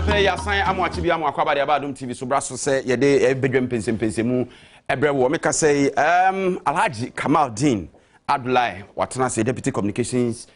Anapɛ ya san amwachi bi amwakwa ba Adom TV so braso se ye de Badwam Mpensenpensemu ebrewo me ka say Alhaji Kamal Deen Adulai watena say Deputy Communications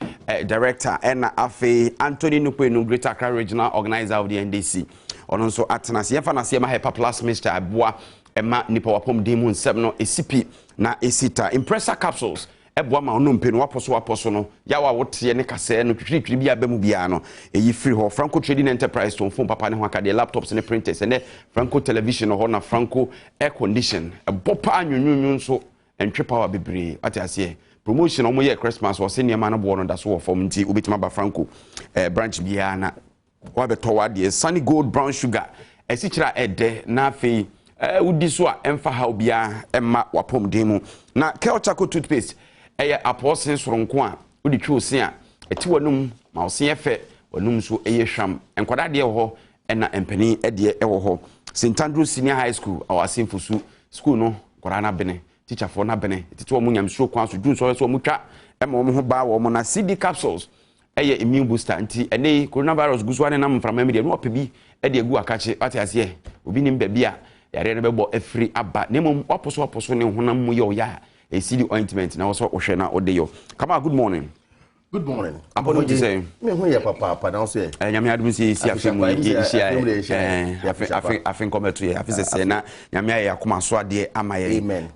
Director and Afe Anthony Nupenu Greater Accra Regional Organizer of the NDC ono nso atena say yemfa na say ma Hyper Plus Mr. Aboa ema nipa wapom demu nsem no ECP na esita impressor capsules eboa ma ono mpenu waposo no ya wa wote ne kase no twitwitwi bia bemu bia no eyi free ho Franco Trading Enterprise to phone papa ne ho akade laptops ne printers ne Franco television ho na Franco air condition ebopa anwunwunwu nso entwe power bebre ate ase promotion omo ye Christmas wo se ne ma no bo no da so wo form nti obetima ba Franco branch bia na wa beto wa de Sunny Gold brown sugar esichira ede na afei udi so a emfa ha obia emma wapom demu na Kelchaco toothpaste eye aposen soronko a udi twi osen a eti wanum ma osen efe wanum so eye hwam enkwada de ho na empani de ewo ho St Andrews Senior High School awasen fusu school no kwara na bene teacher for na bene titi wo munyam so kwan so dun so mutwa ema wo ho ba wo mo na CD capsules eye immune booster nti ene coronavirus guswane na mframa media no opebi de egu akache ate ase obi nim ba bia yare ne bebo afri aba nemom oposo ne honam mu ye oya a CD ointment na so ohwe na odeyo. Kamal, good morning. Good morning. What you say? Me hu ye papa na so e. Nyame adum si afemu ye afin come to ye afise se na nyame aye akoma so ade amaye. Amen.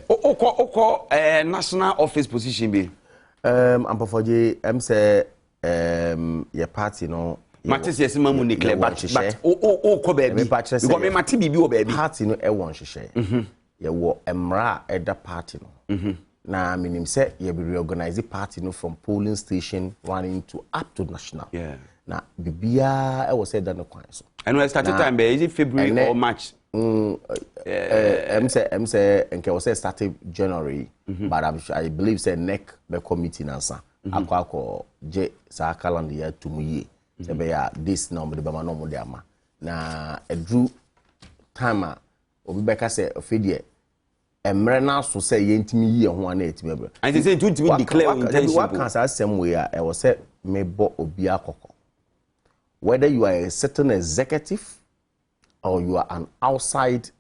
Oko national office position be. Ampofoje say your party no Matis yes mamu ni clear but ko baby because me mati bibi o baby party no e won hwehwe ye wo emra eda party no na minim say ye be reorganize party no from polling station running to up to national na bibia e wo say that no kwan so and we started time be is it February or March say nke we say started January but I believe say neck be committee nansa akwa je sa calendar year to muye sebe ya this number be ma no mo de ama na edru time obi beka say ofedie emre na so say yentimi yi ho ana etimi be and say ntimi declare intention what can say same way I was say me bo obi akoko whether you are a certain executive or you are an outside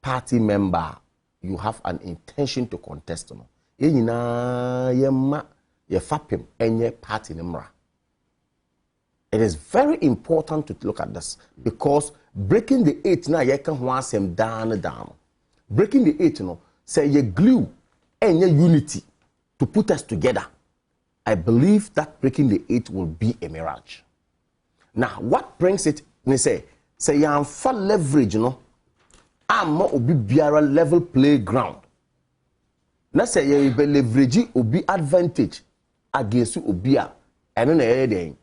party member you have an intention to contest no ye nyina ye ma ye fapem enye party nemra. It is very important to look at this because breaking the 8 now you can want them down. Breaking the 8 say you glue and your unity to put us together. I believe that breaking the 8 will be a mirage. Now what brings it? They say you have full leverage, I'm more obi biara level playground. Now say you be leverage obi advantage against obia and no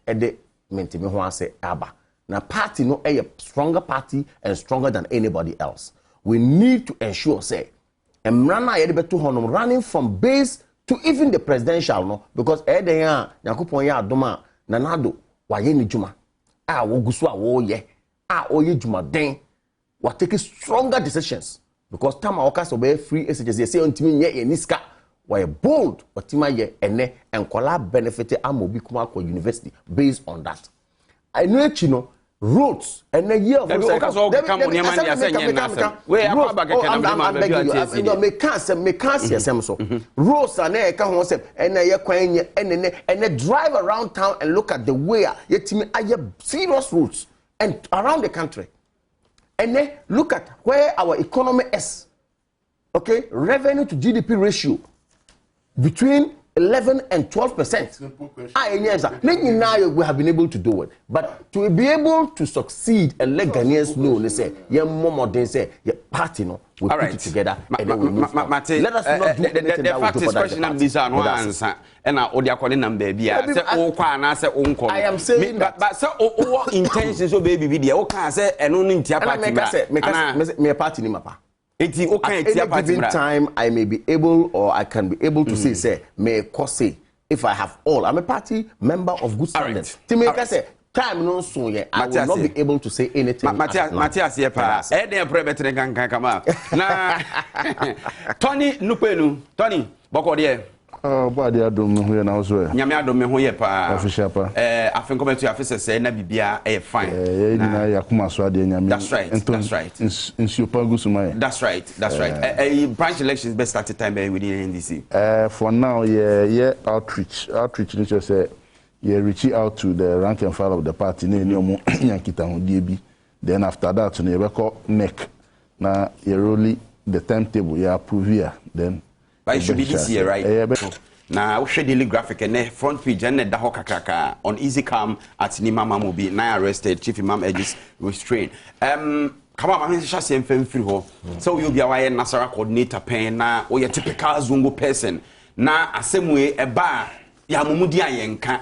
mentimi ho ase aba na party no a stronger party and stronger than anybody else. We need to ensure say emra na ye de beto honom running from base to even the presidential no because den a yakopon ye adoma na nado wa ye ni juma a wo gusu a wo ye juma den wa take stronger decisions because time a waka so be free SHS say ontimi nye ye niska were bold otima ye ene enkola benefit amobi kuma kwa university based on that. I know chino roads ene year of me can't see so roads are na ka ho say ene ye kwan nye ene drive around town and look at the way yetimi aye serious roads and around the country. Ene look at where our economy is. Okay, revenue to GDP ratio between 11 and 12%. We have been able to do it. But to be able to succeed and let Ghanaians know, they say, more than say, party, no, we put it together and then we move on. Let us not do anything that will do for that. I am saying that. But so, what intentions of baby video? Can say, and only party. At any given time, I may be able or I can be able to say, may say, if I have all. I'm a party member of good standards. To make us say, time no so yet, I will not be able to say anything. Matthias, Tony Nupenu, Tony, Bokodier, But the Adom here now as well. Nyame Adom me ho ye pa. Official pa. I think come to officer say na bibia fine. Yakuma so ade nyame. That's right. That's right. In Super Sumai. That's right. That's right. Branch elections best start time within NDC. For now, yeah, outreach need to say reaching out to the rank and file of the party then after that you record neck now you really the timetable you approve here then but it should be this year, right? Now we show daily graphic and front page and the Hokakaka on easy cam at Nima Mamobi now arrested chief imam edges restrained. Come on, I'm just saying free ho. So you'll be a Nasara coordinator pen now or your typical Zungo person now a same way a bar Yamumudia yenka.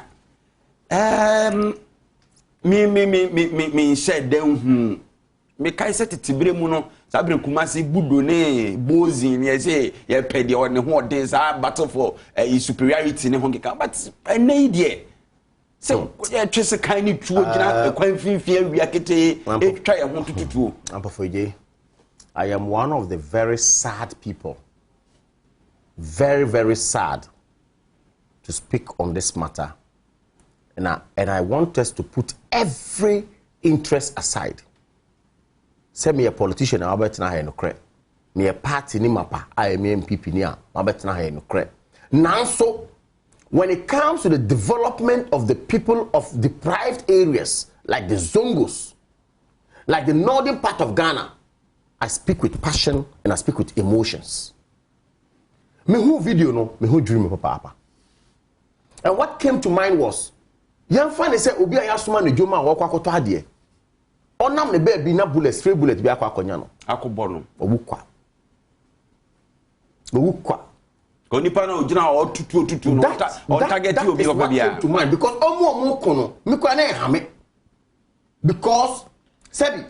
Me said them me kai set tibre mu no sabre kumasi budo ne bozin ye say ye pedi on ho den sa battle for superiority ne ho keka but na idea so ye twese kan ni tuo gina kwan finfia wia kete twa ye ho tututuo Ampafoje, I am one of the very sad people, very, very sad to speak on this matter. And I want us to put every interest aside. Say me a politician, I'll bet na no credit. Me a party ni mapa, I am MPP ni I'll bet na no credit. Now so, when it comes to the development of the people of deprived areas, like the Zongos, like the northern part of Ghana, I speak with passion and I speak with emotions. Me who video no, me who dream papa. And what came to mind was, young fan say obi ayasuma ne djoma wo kwakoto ade. Onam ne baby na bullet stray bullet bi akwakonya no. Akobọ no. Owukwa. Onipa na ogina o tutu no. O target you obi oba bia. To mind because omo kono, me kwa na ehame. Because sebi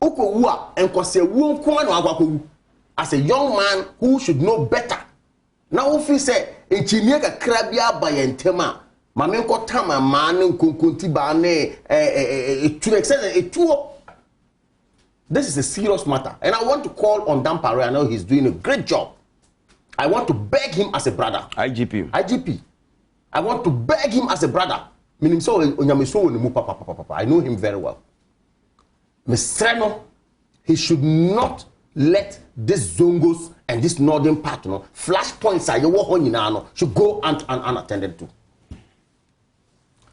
ukowu a enkose wu nko na agwakowu. As a young man who should know better. Now if you say engineer kakra bia ba yentema Mame ko tama man nkonkonti ba ne to extent this is a serious matter and I want to call on Dampare. I know he's doing a great job. I want to beg him as a brother. IGP. I want to beg him as a brother. Meaning so onyame mu papa. I know him very well. Mr. He should not let this Zongos and this northern part flashpoints should go unattended to.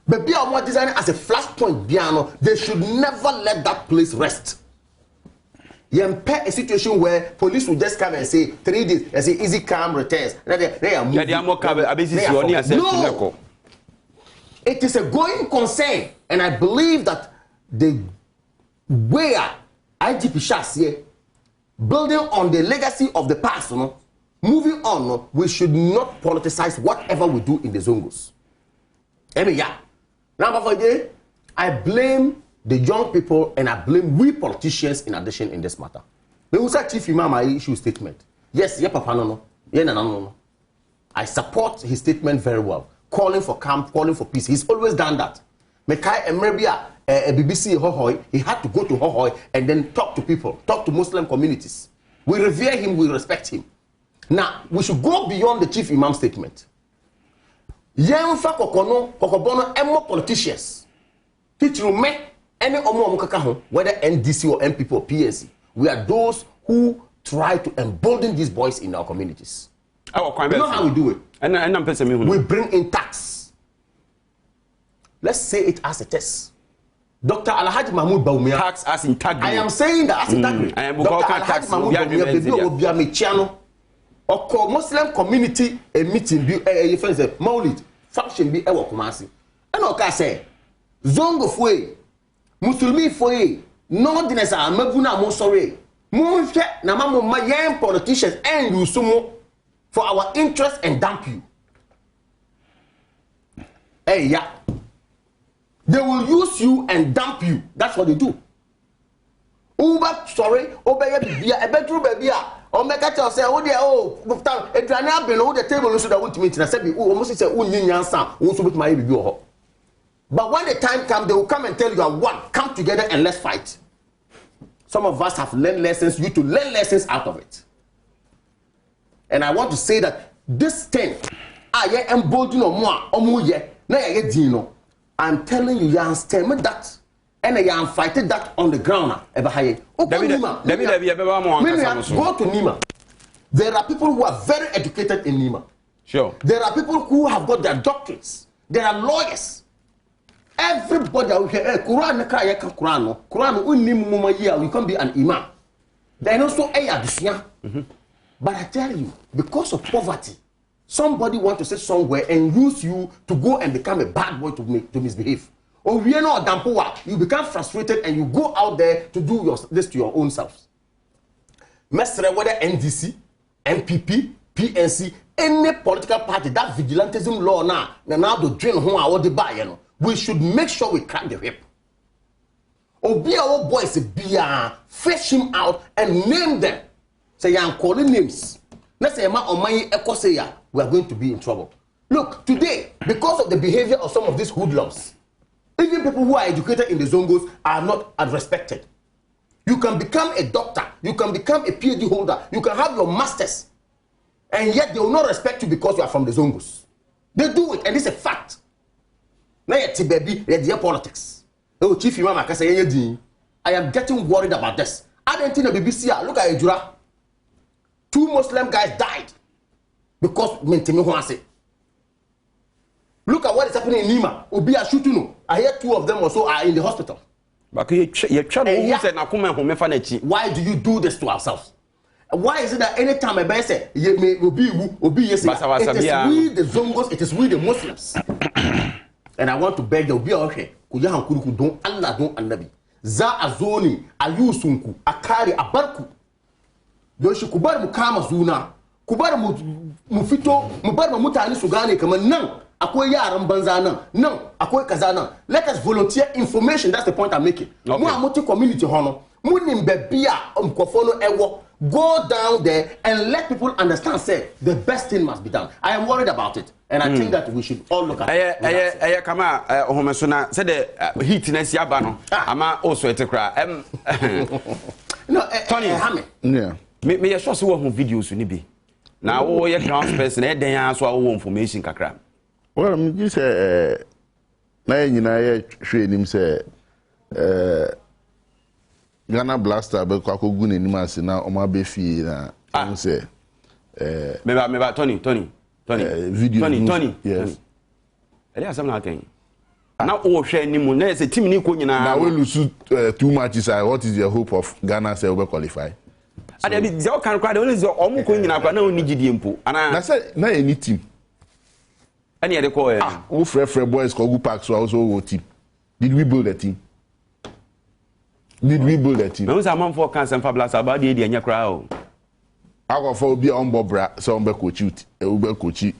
But be more designed as a flashpoint piano, they should never let that place rest. You impair a situation where police will just come and say 3 days, and say easy calm returns. No, it is a going concern, and I believe that the way IGP Shasie building on the legacy of the past, moving on, we should not politicize whatever we do in the Zongos. Number 4, I blame the young people and I blame we politicians in addition in this matter. They will say Chief Imam issue statement. Yes, papa no. No. I support his statement very well. Calling for calm, calling for peace. He's always done that. Mekai Emrebia, BBC Hohoi, he had to go to Hohoi and then talk to people, talk to Muslim communities. We revere him, we respect him. Now, we should go beyond the Chief Imam statement. Yemfa kokobono emo politicians. Teacher me any omo mukaka ho whether NDC or MPP or PSC. We are those who try to embolden these boys in our communities. You know how we do it? We bring in tax. Let's say it as it is. Dr. Alhaji Mahmoud Baumia. Tax as integrity. I am saying that as integrity. Dr. Alhaji Mahmoud Baumia Oko Muslim community a meeting be a friends Maulid function be ewo Kumasi. And oka say Zongo foi Muslimi foi no dinesa amabuna mo sorry. Mo hwe na mamo ma yen politicians and you sumo for our interest and dump you. Hey yeah. They will use you and dump you. That's what they do. Uba sorry, obey bia e bedroom baby o make tell say wo dey eduane abin wo the table so that want to meet na say bi o almost say unyi nyansa wo so betima bibi o ho. But when the time comes, they will come and tell you, one, come together and let's fight. Some of us have learned lessons, you to learn lessons out of it. And I want to say that this thing I am emboldened no more omo ye na ye dino. I'm telling you, you understand me that and I am fighting that on the ground eba haye. Go to Nima. There are people who are very educated in Nima. Sure. There are people who have got their doctorates. There are lawyers. Everybody out here, Quran, you can be an imam. There is also a But I tell you, because of poverty, somebody wants to sit somewhere and use you to go and become a bad boy to misbehave. Or we are not dampoa, you become frustrated and you go out there to do this to your own selves. Mestre, whether NDC, MPP, PNC, any political party, that vigilantism law now to drain who are the buy, we should make sure we crack the whip. Obi our boys fish him out and name them. Say I'm calling names. Let's say we are going to be in trouble. Look, today, because of the behavior of some of these hoodlums, even people who are educated in the Zongos are not respected. You can become a doctor, you can become a PhD holder, you can have your masters, and yet they will not respect you because you are from the Zongos. They do it, and it's a fact. Now, baby, they're politics. Oh, Chief Imam, I am getting worried about this. I don't think the BBC, look at Ejura. 2 Muslim guys died because Mentemi Huase. Look at what is happening in Nima. Obi are shooting. I hear 2 of them also are in the hospital. Why do you do this to ourselves? Why is it that anytime I say it is we the Zongos, it is we the Muslims? And I want to beg the Obi okay. Kuyahan kuruku don Allah don Annabi. Za azoni ayusunku akari abarku. Doshi kubar mu kama zuna. Kubar mu fito mu bar mu mutane su gane kamar nan akwai yaran banza nan akwai kaza nan. Let us volunteer information. That's the point I'm making. Mu amuti community hono. Mu nimbe bia mkofono ewo. Go down there and let people understand. Say the best thing must be done. I am worried about it, and I think that we should all look at it. Kama ohomesona said the heat na si aba no ama also etekra no Tony yeah me sure so wo videos ni bi na wo ye ground person e den ya so wo information kakra. Well, you say na nyina ye hwe nim say Ghana Blaster be kwa kogu ne nimase na o ma be fie na say meba Tony video Tony yes ele asem na kan na o hwe nimu na say team ni ko nyina na we lose 2 matches. What is the hope of Ghana say we qualify? Ade bi ze o kan kwa de only ze o mu ko nyina kwa na oni gidie mpo ana na say na any team ani e de ko we free boys ko go pack so also wo team. Did we build a team? No, some man for cancer fabulous about the idea crowd. I go for be on Bobra, so be coach it. E will be coach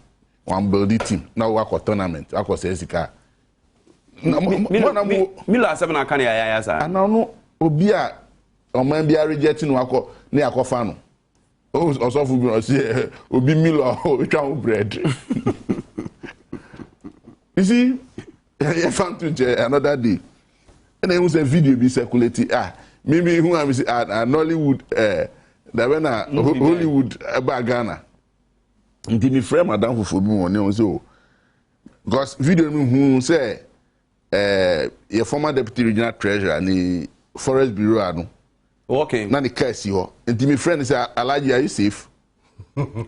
one build the team. Now work for tournament. I go say sika. Mila 7 kan ya sir. And no obi a o man be rejecting wako na akofa no. O so fu bi o say obi Mila o twa bread. You see, I found to another day. And then was a video be circulating. Maybe who am say Nollywood Hollywood Ghana. Nti mi friend madam for me on so because video me who say your former deputy regional treasurer ni forest bureau anu. Okay. Na the case ho. Nti mi friend say Alaji, are you safe?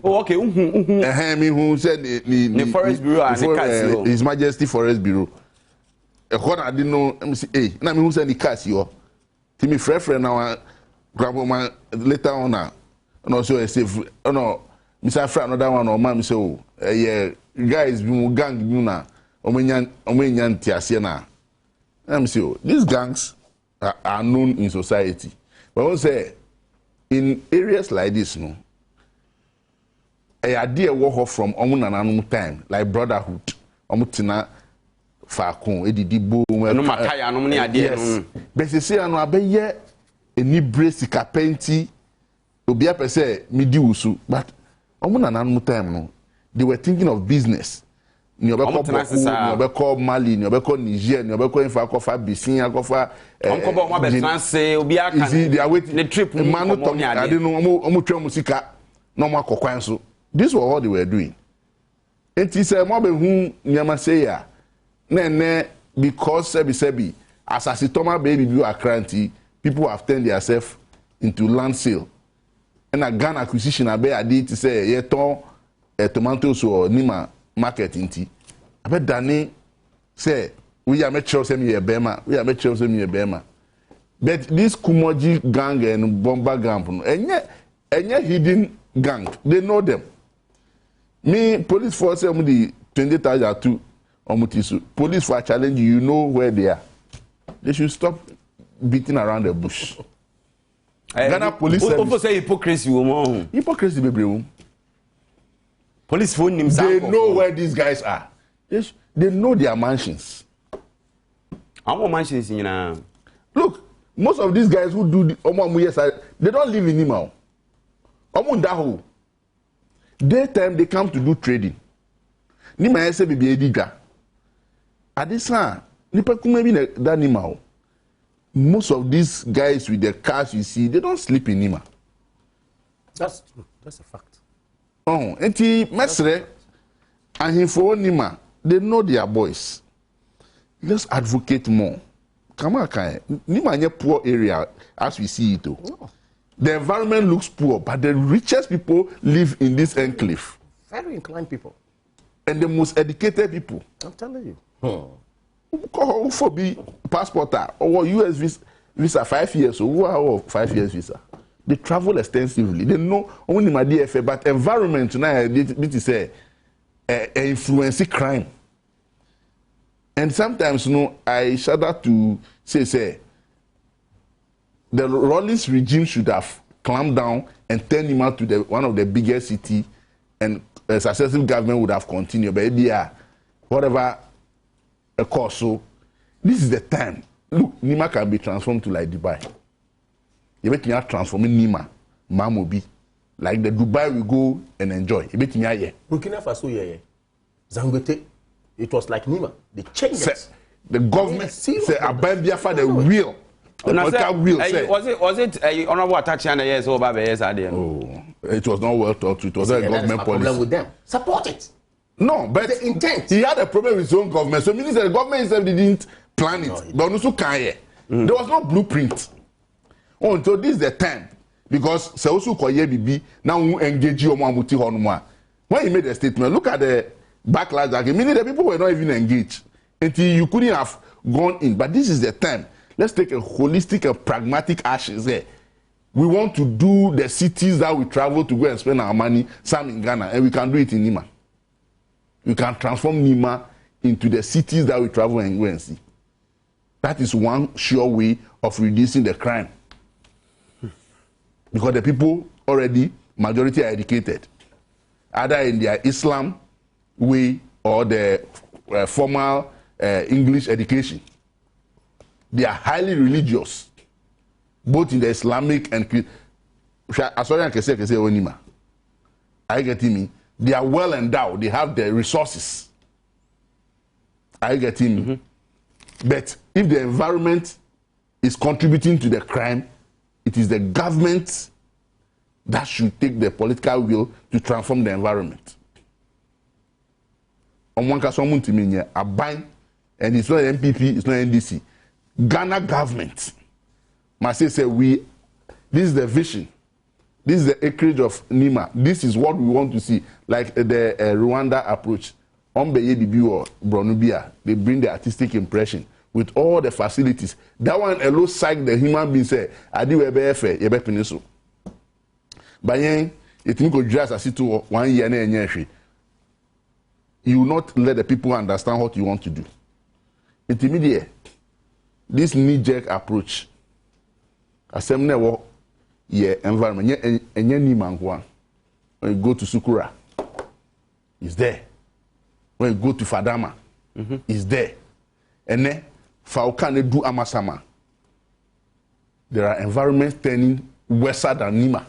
Oh, okay. Me who said the forest bureau and the case His Majesty Forest Bureau. I didn't know. Hey, na me who send the cash you. To me, friend now, grandma later on now. No, so I say, oh no, Mr. Friend, another one or man say, oh, yeah, guys, we gang you na. Omenyan tiasia na. I'm say, oh, these gangs are known in society. But I say, in areas like this, no, a idea walk from omunananum time, like brotherhood, omutina. Fakon edidi bo no makaya no ne ade no besese anu abeye eni bresi kapenti obi apese midi wusu but omuna nanu time no they were thinking of business ni obeko ni obeko Mali ni obeko Niger ni obeko infa kofa bisin akofa onkobo mo be transe obi aka ne trip manu to ade no omo twa musika no mo akokwan so This was what they were doing. And he said, "Mobe whom Nyamaseya, ne because sebi as a sitoma baby view a cranty, people have turned themselves into land sale. And a gun acquisition I did to say yeton tomatoes or Nima market inti. I bet Danny say we are mature semi a bema, we are mature semi a bema. But this Kumoji gang and Bomba gang, and yet hidden gang, they know them. Me police force the 20,000 to Omutisu. Police for challenge you know where they are. They should stop beating around the bush. Ghana police service. Say hypocrisy, woman. Hypocrisy, baby. Police phone names. They know where these guys are. They know their mansions. How mansions in now? Look, most of these guys who do the they don't live in Nimao. Omundaho. Daytime they come to do trading. Nima ese bibi ediga. Adisa, nipa kumebi that Nimao. Most of these guys with their cars you see, they don't sleep in Nima. That's true. That's a fact. Oh, enti mesre and him for Nima, they know their boys. Let's advocate more. Come on, Nima is a poor area as we see it. No. The environment looks poor, but the richest people live in this enclave. Very inclined people. And the most educated people. I'm telling you. For be passport or US visa 5 years or 5 years visa. They travel extensively. They know only my DFA, but environment now they say influence crime. And sometimes I shudder to say the Rawlings regime should have clamped down and turned him out to one of the biggest cities, and a successive government would have continued. But whatever a course, so this is the time. Look, Nima can be transformed to like Dubai. You bet me transforming Nima, Mamobi, like the Dubai we go and enjoy. You bet me Burkina Faso, Zangote, it was like Nima. They changed it. The government say Abambia for the real. Was it honorable attachment yes or Baba yes at the end? Oh, it was not well thought. It was a government policy. With them. Support it. No, but the intent. He had a problem with his own government. So meaning the government itself didn't plan it. But also there was no blueprint. Oh, so this is the time. Because Seosu Koye Bibi now engage you on when he made a statement, look at the backlash that meaning the people were not even engaged. Until you couldn't have gone in. But this is the time. Let's take a holistic and pragmatic actions there. We want to do the cities that we travel to go and spend our money, some in Ghana, and we can do it in Nima. We can transform Nima into the cities that we travel and go and see. That is one sure way of reducing the crime. Because the people already, majority are educated. Either in their Islam way or the formal English education. They are highly religious, both in the Islamic and I get me. They are well endowed. They have the resources. I get me. But if the environment is contributing to the crime, it is the government that should take the political will to transform the environment. And it's not MPP, it's not NDC. Ghana government must say this is the vision, this is the acreage of Nima, this is what we want to see, like the Rwanda approach. They bring the artistic impression with all the facilities. That one alone psych the human being say, I do a BFA, but it will just as it 1 year and you will not let the people understand what you want to do. Intermediate. This knee-jerk approach, assembly work, environment, when you go to Sukura, it's there. When you go to Fadama, it's there. And then, Faukane do Amasama. There are environments turning worser than Nima.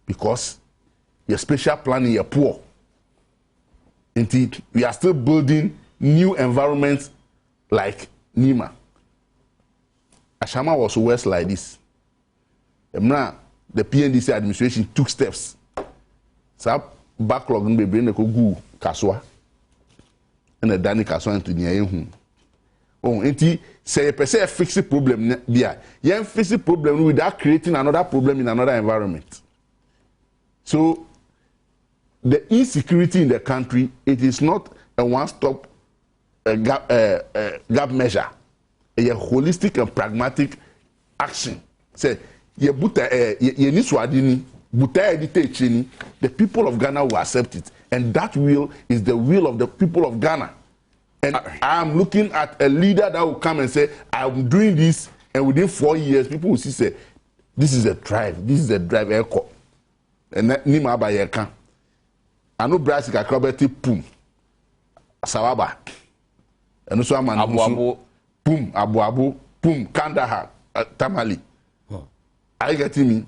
Because your spatial planning, you're poor. Indeed, we are still building new environments like Nima. Ashama was worse like this. the PNDC administration took steps. So backlog no be bring no go kaswa. And the Danny kaswa into near him. Oh, enti say a person fix the problem there. You fix the problem without creating another problem in another environment. So the insecurity in the country, it is not a one-stop gap measure. A holistic and pragmatic action. Say ye buta ye ni swadini buta editechini, the people of Ghana will accept it, and that will is the will of the people of Ghana. And I am looking at a leader that will come and say, I'm doing this, and within 4 years, people will see say, this is a drive, echo. And nima ba yeka. Anu brasi ka krobeti pum. Sawaba. Anu so aman Abu pum, abu, pum, Kandahar, Tamale. Are you getting me?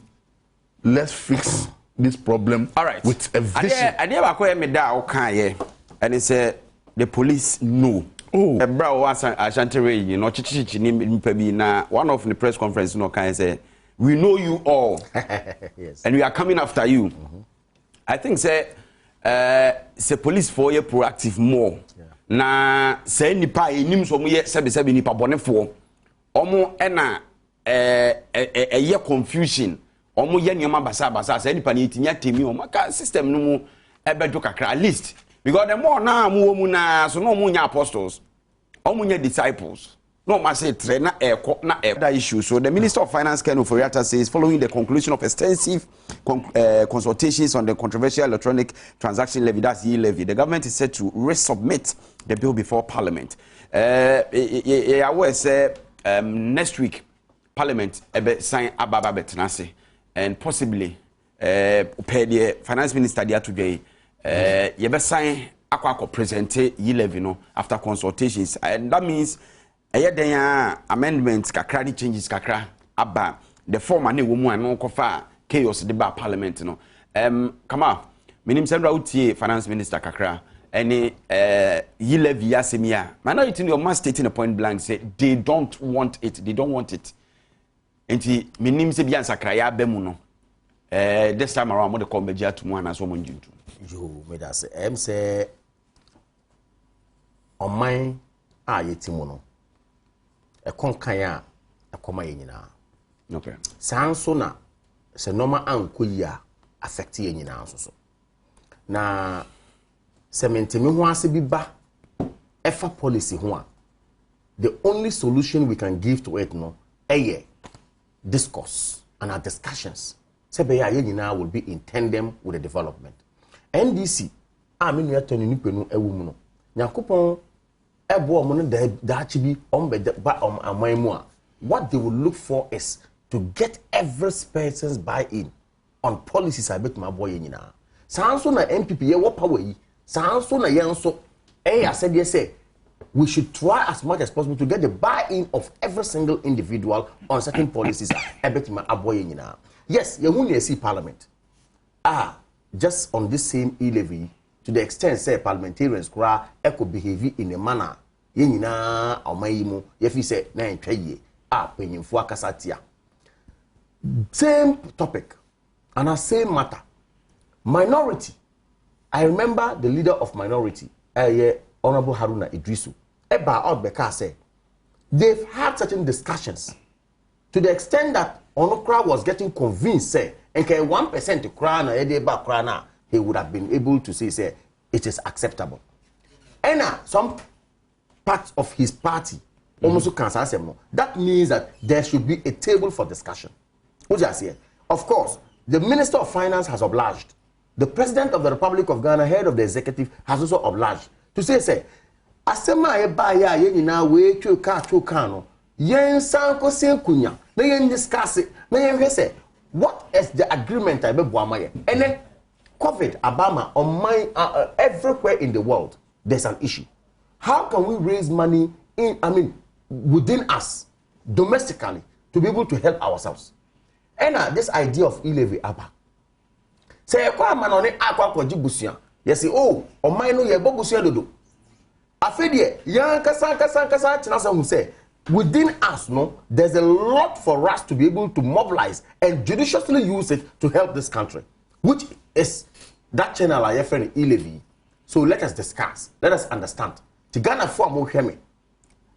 Let's fix this problem. All right. With a vision. I never call me da okay, and it's the police know. Oh. A bra was Ashanti you know, chichi na one of the press conference no can say, we know you all. Yes. And we are coming after you. I think say police for you proactive more. Yeah. Na say nipa enim so mo ye sebe nipa bonefo. Omo ena ye confusion. Omo ye nyoma basa say nipa ni tinya temi omo ka system no mu ebedo kakra at least because the more na mu na so no mu nya apostles. Omo nya disciples. No, I say trainer na issue. So the Minister of Finance, Ken Oforiatta, says following the conclusion of extensive consultations on the controversial electronic transaction levy, that's e-levy, the government is set to resubmit the bill before Parliament. I will say next week Parliament sign ababa betenase and possibly pay the Finance Minister there today. You sign akwa present e-levy no after consultations, and that means. Amendments kakra changes kakra aba the form ane wo mu an kofa chaos de ba parliament no Kamal minim sendra utie finance minister kakra any levy asemia minority no must stating a point blank say they don't want it enti minim se bia nsakra ya ba mu no this time around mo de come begia to mu an so mo njintu yo me da say say on mine yetimu no a concan a coma yina. Okay. Sansona se normal ankoya affect yina so. Na sementemi ho ase bi ba efa policy ho a the only solution we can give to it no discourse and our discussions sebe ya yina will be in tandem with the development. NDC amenu ya tonu ni penu ewu mu no. Yakopon what they will look for is to get every person's buy-in on policies I bet my boy in Sanso na MPP ye what power yi. Sanso na yenso I said yes say we should try as much as possible to get the buy-in of every single individual on certain policies I bet my boy in yes, you won't see parliament. Just on this same e-levy to the extent say parliamentarians could behave in a manner yenina omayimu yefi say na ntwaye penyimfo akasatia same topic and a same matter minority. I remember the leader of minority Honorable Haruna Idrisu eba outbeka say they've had certain discussions to the extent that Onokra was getting convinced say enke 1% to cry na edeba cry na he would have been able to say it is acceptable. And some parts of his party almost can't answer more. That means that there should be a table for discussion. What you say? Of course, the Minister of Finance has obliged. The President of the Republic of Ghana, head of the executive, has also obliged to say, asema eba ya ye nyina we twa kano yen sanko senkunya na yen discuss na yen say what is the agreement I be boamaye and then COVID, Obama, on my everywhere in the world, there's an issue. How can we raise money within us, domestically, to be able to help ourselves? And this idea of e-levy, Abba. Say, man on it, Aqua yes, oh, on my no, ye bogusia do. Afedie, yan kasa, say, within us, no, there's a lot for us to be able to mobilize and judiciously use it to help this country, which is that channel I friend e-levy. So let us discuss, let us understand. Tigana for mo hweme.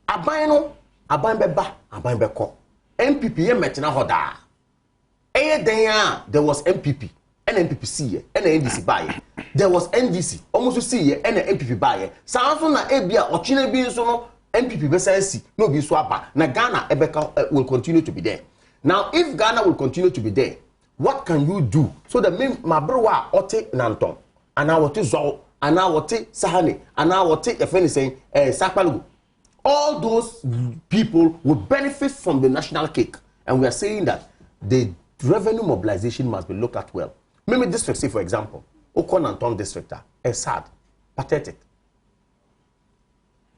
Aban no, aban beba, aban beko. MPP ye metina hoda. Eye den there was MPP, and MPP and NDC buy. There was NDC, almost see and MPP buy. Sanso na ebia ochine bi so no MPP besensi no bi so aba. Na Ghana ebeka will continue to be there. Now if Ghana will continue to be there, what can you do so that my brother ote nanton and I wote zo and I wote sahane and I wote efeni saying sakpalugu. All those people will benefit from the national cake, and we are saying that the revenue mobilization must be looked at well. Maybe district, say for example, Okonanton district, is sad, pathetic.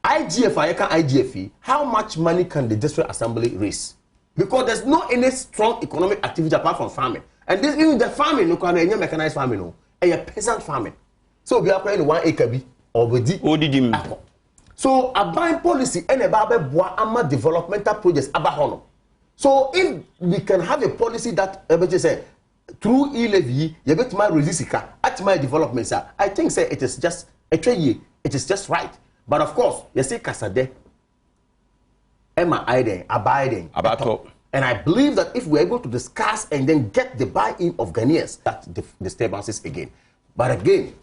IGF, how much money can the district assembly raise? Because there's no any strong economic activity apart from farming. And this in the farming, no can any mechanized farming, no, a peasant farming. So we are playing 1 acre or with so a buying policy and a babe bois ama developmental projects abahono. So if we can have a policy that say through e-levy, you get my resistica at my development, sir. I think say it is just a trade, it is just right. But of course, you say Kasade, Emma Aiden, abiding, and I believe that if we're able to discuss and then get the buy-in of Ghanaians, that disturbances again. But again,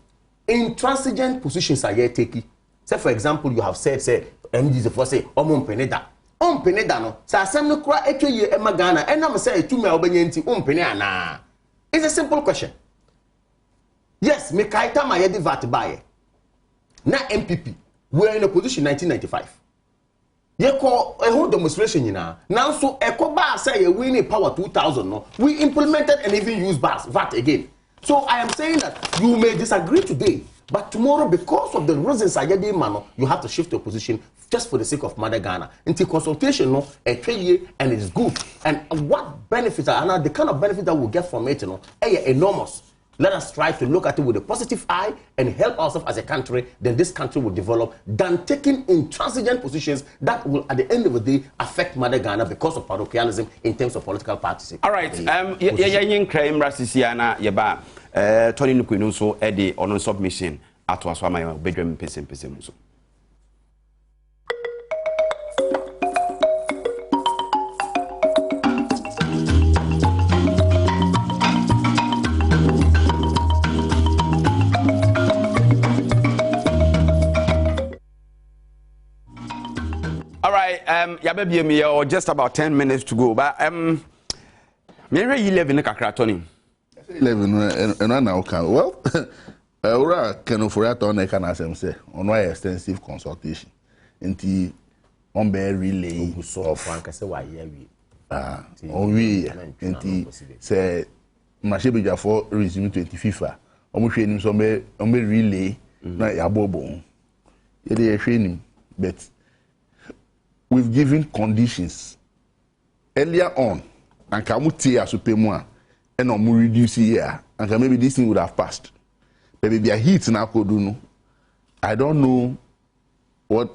intransigent positions are yet taking. Say for example, you have said, MDs for say, Peneda no. Sa asem no kura etwe Emma Ghana, and I'm say to me obenyenti Peneda na. It's a simple question. Yes, me kaita ma yedi vat baye. Na MPP, we are in a position 1995. Ye call a whole demonstration yina. Now so eko ba say we win power 2000 no. We implemented and even used VAT again. So I am saying that you may disagree today, but tomorrow, because of the reasons I get man, you have to shift your position just for the sake of Mother Ghana. Into consultation, no, a 3 year, and it's good. And what benefits are, and the kind of benefit that we'll get from it, you know, enormous. Let us try to look at it with a positive eye and help ourselves as a country. Then this country will develop than taking intransigent positions that will, at the end of the day, affect Mother Ghana because of parochialism in terms of political parties. All right. Tony Nukwinu so Eddie on submission at Waswama Badwam Mpensenpensemu. All right, yabebi me or just about 10 minutes to go, but me you live in kakra Tony. 11 and now can well ora can for that on can as say on why extensive consultation into on be relay so frank say why here we we into say machine for resume 25 omo hwe nim so be relay na yabobo ye dey hwe nim but we've given conditions earlier on and kamuti asupemu a and no more reduce here, and maybe this thing would have passed. Maybe be a hit now could do no. I don't know what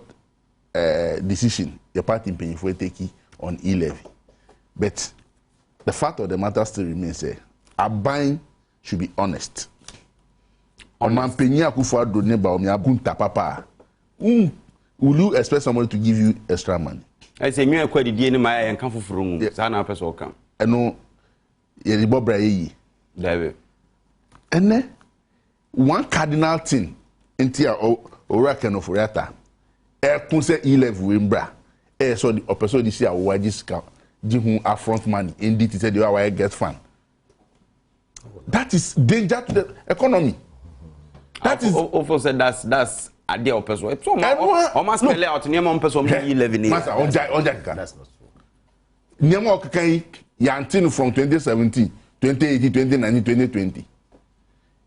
decision your party paying for taking on e-levy, but the fact of the matter still remains: a buying should be honest. On my penny, I could for do neighbor me agunta papa. Will you expect somebody to give you extra money? I say me akwa di die ma ya nkan foforo mu. Sa na person o kan. Eno ye bobra yi David. And one cardinal thing into ora ken of rata kun say e-level wimbra so the person this year wages ka gi hu upfront money indeed say the way get fund. That is danger to the economy. That is also said that's idea of person. So almost spell out near one person e-level. Master that's not true. Near okay Yantin from 2017, 2018, 2019, 2020.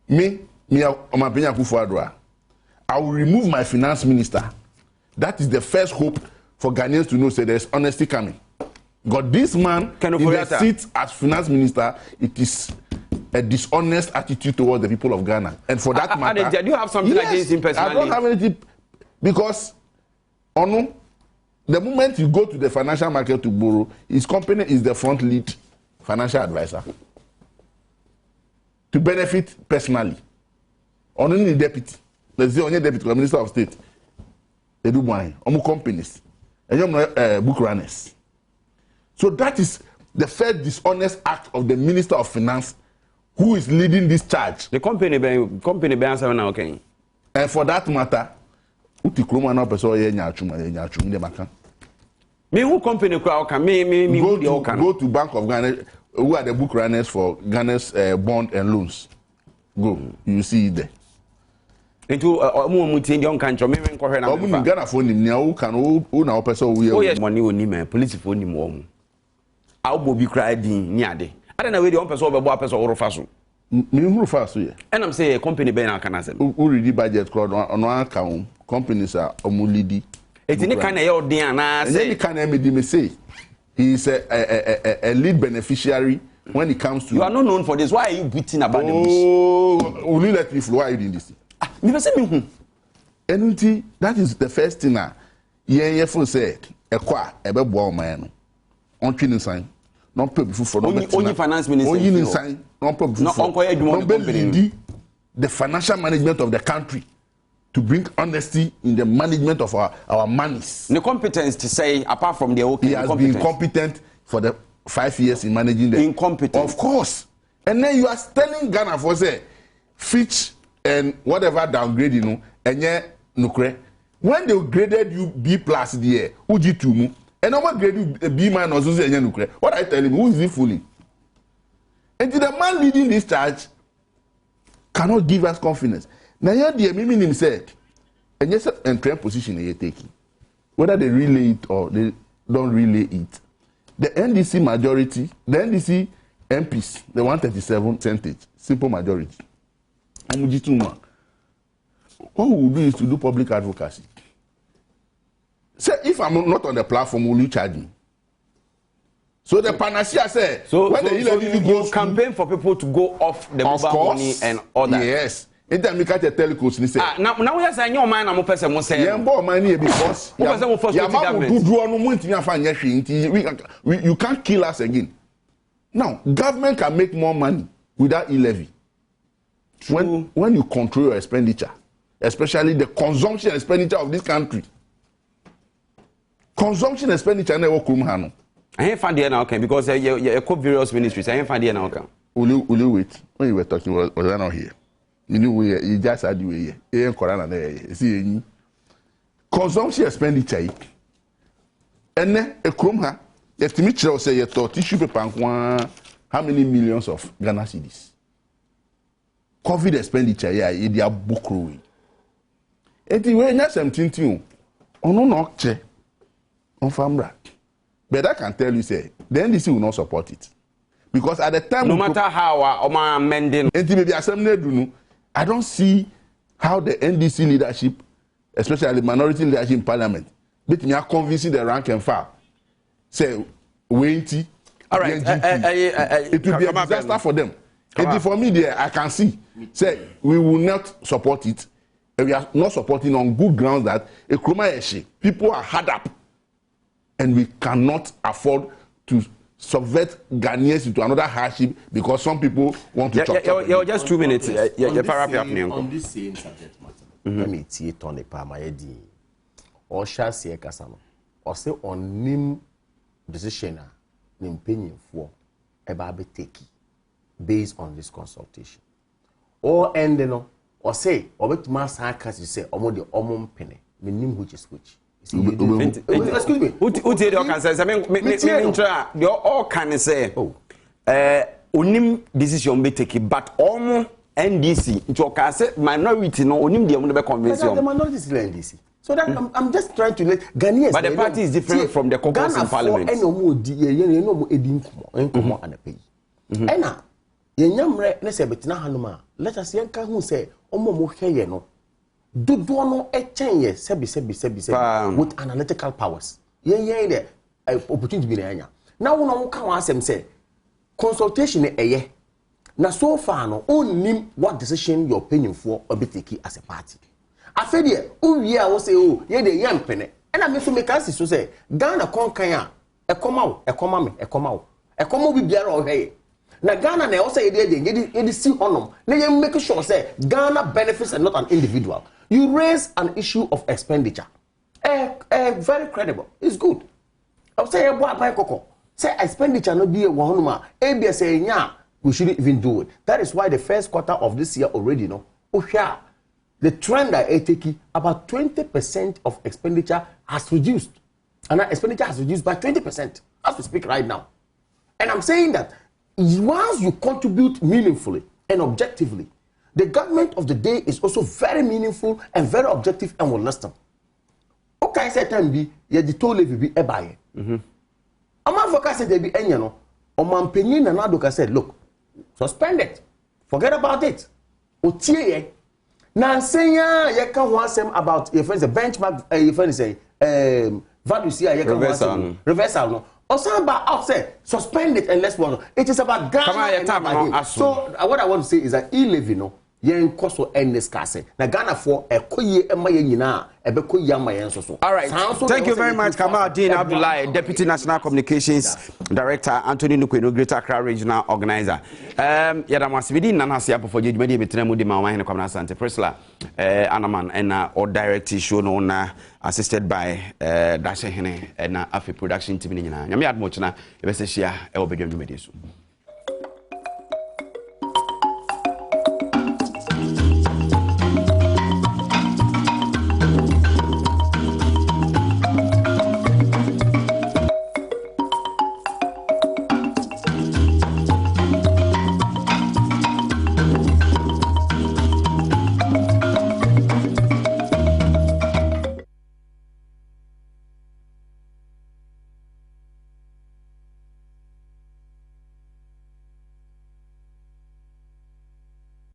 Me, I will remove my finance minister. That is the first hope for Ghanaians to know that there is honesty coming. Because this man, in the seat as finance minister, it is a dishonest attitude towards the people of Ghana. And for that matter, do you have something against him personally? I don't have anything because, the moment you go to the financial market to borrow, his company is the front lead financial advisor to benefit personally. Only the deputy, let's say only deputy or minister of state, they do buying. Companies, and you book runners. So that is the first dishonest act of the minister of finance, who is leading this charge. The company answer now, okay. And for that matter, me who company me go to Bank of Ghana, who are the book runners for Ghana's bond and loans. Go, you see it there. Into young country, Ghana phone him now, who now person we are money on police phone him home. I'll be cried near. I don't know where the one person over person or faso. Me fast, yeah. And I'm saying a company ben can answer. Who ready budget crowd on one account? Companies are omulidi. It's in the kind of Diana say can me say he is a lead beneficiary when it comes to. You are not known for this. Why are you beating about the bush? Oh, will you let me flow? Why are you doing this? Me say me who? That is the first thing. Yeah, for say a qua a bebo man on training sign. Non pay before only finance minister. Only sign. Non pay before. The financial management of the country to bring honesty in the management of our monies. The competence to say, apart from the okay, he has been competent for the 5 years in managing the incompetent. Of course. And then you are telling Ghana for say Fitch and whatever downgrading, and yet nukre. When they graded you B plus there, uji tumu. And no one grade you B minus, what I tell him, who is he fooling? And the man leading this charge cannot give us confidence. Now, the Mimi said, and yes, entry position they are taking, whether they relay it or they don't relay it. The NDC majority, the NDC MPs, the 137%, simple majority. What we will do is to do public advocacy. Say, if I'm not on the platform, will you charge me? So the panacea said, you campaign for people to go off the mobile money and all that. Yes. Anytime you catch a telecos, you say. Now we are saying your man, I'm a person who say. Yeah, more money because you can't kill us again. Now, government can make more money without e-levy. When you control your expenditure, especially the consumption expenditure of this country. Consumption expenditure never come hano. I ain't find the now okay because you call various ministries. I ain't find the now okay. Will you wait? When you were talking, was I not here? You knew you just had you here. You ain't corona there. See, consumption expenditure. And then a crumha, if the Mitchell say you thought tissue paper how many millions of Ghana cedis? COVID expenditure, yeah, it is book growing. And the way you 17, on no check. On Famra. But I can tell you, say, the NDC will not support it. Because at the time... No matter how I'm amending... I don't see how the NDC leadership, especially the minority leadership in parliament, but me are convincing the rank and file. Say, Wainty, all right, it will be a disaster for them. And for me, there, I can see, say, we will not support it. And we are not supporting on good grounds that a Kroma people are hard up. And we cannot afford to subvert Ghanaians into another hardship because some people want to chop. Just 2 minutes. On this same subject matter, let me see it on the Pamayedi. Or shall see Casano. Or say on Nim decision, Nim opinion for a baby take based on this consultation. Or end or say, or what mass hackers you say, or the omum penny, the Nim which is which. Excuse me. Who did your cancer? I mean, you all can say, unim decision be taken, but almost NDC. Into a minority, no, unim the only convention. The minority is NDC. So that I'm just trying to let Ghanaians. But the party is different from the caucus in parliament. And no more, no more edin and a pay. And now, Yamre, let's say, but now, let us yanka who say, Omo Mohe, no. Do no a change, sebi with analytical powers. Yeah, opportunity be there. Now, no can ask them say consultation Now, so far, no only what decision you're paying for or be taken as a party. I feel here, oh, yeah, I will say, oh, yeah, the young penny, And I mean so make us so say Ghana kon e come be biara o hey. Na Ghana na also you see honor. Na you make sure say Ghana benefits and not an individual. You raise an issue of expenditure. Very credible. It's good. I say say expenditure no be a one ABS say nya we shouldn't even do it. That is why the first quarter of this year already the trend that I take about 20% of expenditure has reduced. And that expenditure has reduced by 20% as we speak right now. And I'm saying that once you contribute meaningfully and objectively, the government of the day is also very meaningful and very objective and will listen. Okay, say time be the toll levy be ebaye. Amman forecast say there be any no. Oman penyin na nadoka said, look, suspend it. Forget about it. Otie na senya ye kan ho asem about your friends benchmark your friends say value here ye kan reversal no. Osamba out say suspend it and let's work. It is about Ghana. So what I want to say is that e-levy no yen koso endless case. Na Ghana for ekoye ema ye nyina ebekoye ama yen so. All right. Thank you very much, Kamal Deen Abdullahi, Deputy National Communications Director, Anthony Nukweno, Greater Accra Regional Organizer. Yada masibidi nana siya po for judgment betremu di mawahine kwa mnasante. Priscilla Anaman and or direct show no assisted by Dashe Hene and Afi production team. Nyami admochna ebese shia e obedwe media so.